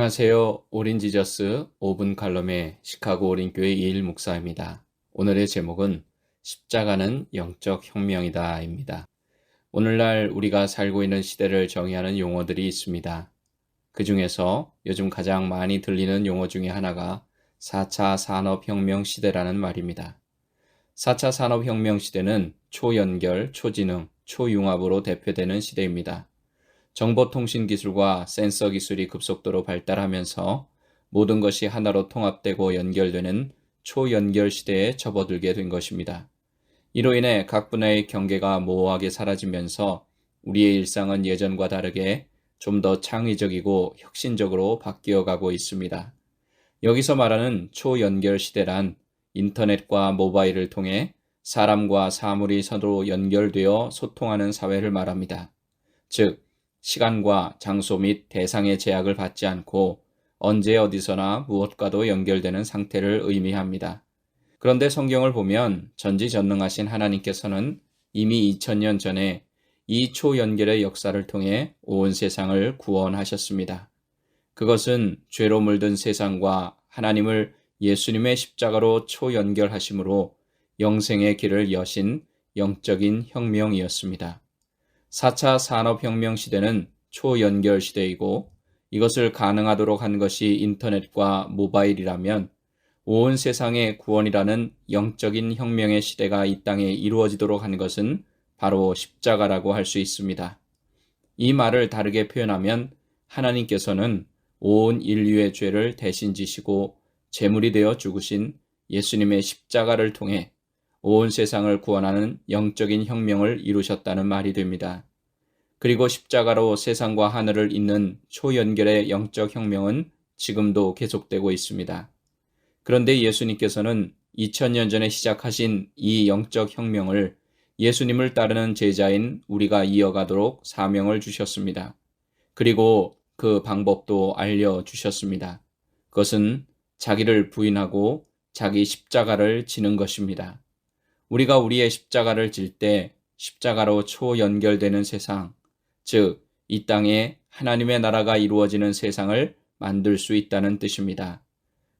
안녕하세요. 오린지저스 5분 칼럼의 시카고 오린교회 이일 목사입니다. 오늘의 제목은 십자가는 영적 혁명이다입니다. 오늘날 우리가 살고 있는 시대를 정의하는 용어들이 있습니다. 그 중에서 요즘 가장 많이 들리는 용어 중에 하나가 4차 산업혁명 시대라는 말입니다. 4차 산업혁명 시대는 초연결, 초지능, 초융합으로 대표되는 시대입니다. 정보통신 기술과 센서 기술이 급속도로 발달하면서 모든 것이 하나로 통합되고 연결되는 초연결 시대에 접어들게 된 것입니다. 이로 인해 각 분야의 경계가 모호하게 사라지면서 우리의 일상은 예전과 다르게 좀 더 창의적이고 혁신적으로 바뀌어가고 있습니다. 여기서 말하는 초연결 시대란 인터넷과 모바일을 통해 사람과 사물이 서로 연결되어 소통하는 사회를 말합니다. 즉, 시간과 장소 및 대상의 제약을 받지 않고 언제 어디서나 무엇과도 연결되는 상태를 의미합니다. 그런데 성경을 보면 전지전능하신 하나님께서는 이미 2000년 전에 이 초연결의 역사를 통해 온 세상을 구원하셨습니다. 그것은 죄로 물든 세상과 하나님을 예수님의 십자가로 초연결하심으로 영생의 길을 여신 영적인 혁명이었습니다. 4차 산업혁명 시대는 초연결 시대이고 이것을 가능하도록 한 것이 인터넷과 모바일이라면 온 세상의 구원이라는 영적인 혁명의 시대가 이 땅에 이루어지도록 한 것은 바로 십자가라고 할 수 있습니다. 이 말을 다르게 표현하면 하나님께서는 온 인류의 죄를 대신 지시고 제물이 되어 죽으신 예수님의 십자가를 통해 온 세상을 구원하는 영적인 혁명을 이루셨다는 말이 됩니다. 그리고 십자가로 세상과 하늘을 잇는 초연결의 영적 혁명은 지금도 계속되고 있습니다. 그런데 예수님께서는 2000년 전에 시작하신 이 영적 혁명을 예수님을 따르는 제자인 우리가 이어가도록 사명을 주셨습니다. 그리고 그 방법도 알려주셨습니다. 그것은 자기를 부인하고 자기 십자가를 지는 것입니다. 우리가 우리의 십자가를 질 때 십자가로 초연결되는 세상, 즉, 이 땅에 하나님의 나라가 이루어지는 세상을 만들 수 있다는 뜻입니다.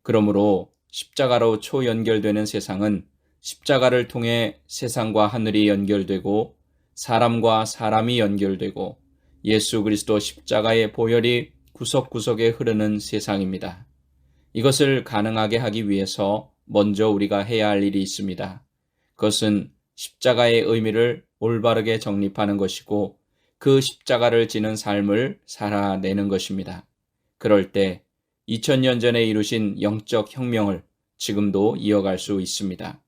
그러므로 십자가로 초연결되는 세상은 십자가를 통해 세상과 하늘이 연결되고 사람과 사람이 연결되고 예수 그리스도 십자가의 보혈이 구석구석에 흐르는 세상입니다. 이것을 가능하게 하기 위해서 먼저 우리가 해야 할 일이 있습니다. 그것은 십자가의 의미를 올바르게 정립하는 것이고 그 십자가를 지는 삶을 살아내는 것입니다. 그럴 때 2000년 전에 이루신 영적 혁명을 지금도 이어갈 수 있습니다.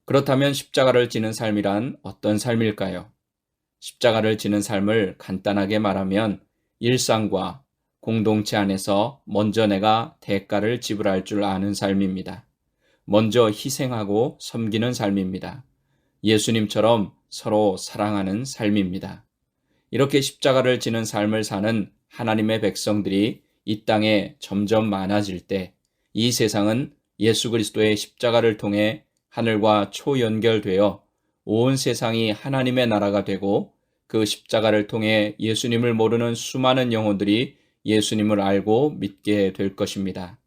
그렇다면 십자가를 지는 삶이란 어떤 삶일까요? 십자가를 지는 삶을 간단하게 말하면 일상과 공동체 안에서 먼저 내가 대가를 지불할 줄 아는 삶입니다. 먼저 희생하고 섬기는 삶입니다. 예수님처럼 서로 사랑하는 삶입니다. 이렇게 십자가를 지는 삶을 사는 하나님의 백성들이 이 땅에 점점 많아질 때 이 세상은 예수 그리스도의 십자가를 통해 하늘과 초연결되어 온 세상이 하나님의 나라가 되고 그 십자가를 통해 예수님을 모르는 수많은 영혼들이 예수님을 알고 믿게 될 것입니다.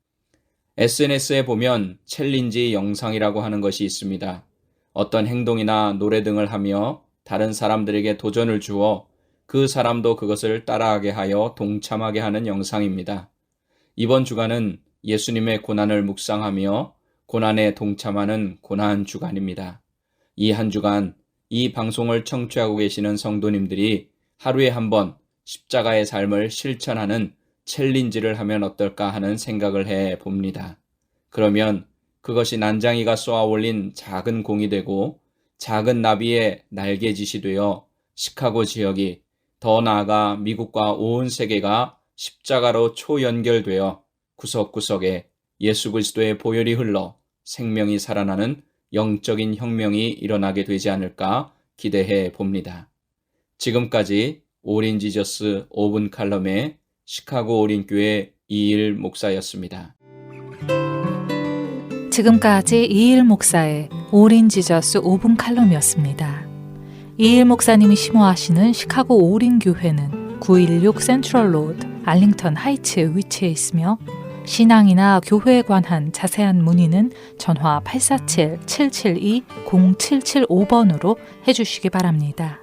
SNS에 보면 챌린지 영상이라고 하는 것이 있습니다. 어떤 행동이나 노래 등을 하며 다른 사람들에게 도전을 주어 그 사람도 그것을 따라하게 하여 동참하게 하는 영상입니다. 이번 주간은 예수님의 고난을 묵상하며 고난에 동참하는 고난 주간입니다. 이 한 주간 이 방송을 청취하고 계시는 성도님들이 하루에 한 번 십자가의 삶을 실천하는 챌린지를 하면 어떨까 하는 생각을 해 봅니다. 그러면 그것이 난장이가 쏘아 올린 작은 공이 되고 작은 나비의 날개짓이 되어 시카고 지역이 더 나아가 미국과 온 세계가 십자가로 초연결되어 구석구석에 예수 그리스도의 보혈이 흘러 생명이 살아나는 영적인 혁명이 일어나게 되지 않을까 기대해 봅니다. 지금까지 오린지저스 5분 칼럼의 시카고 오린교회 이일 목사였습니다. 지금까지 이일 목사의 오린지저스 5분 칼럼이었습니다. 이일 목사님이 심호하시는 시카고 오린교회는 916 센트럴 로드 알링턴 하이츠에 위치해 있으며 신앙이나 교회에 관한 자세한 문의는 전화 847-772-0775번으로 해주시기 바랍니다.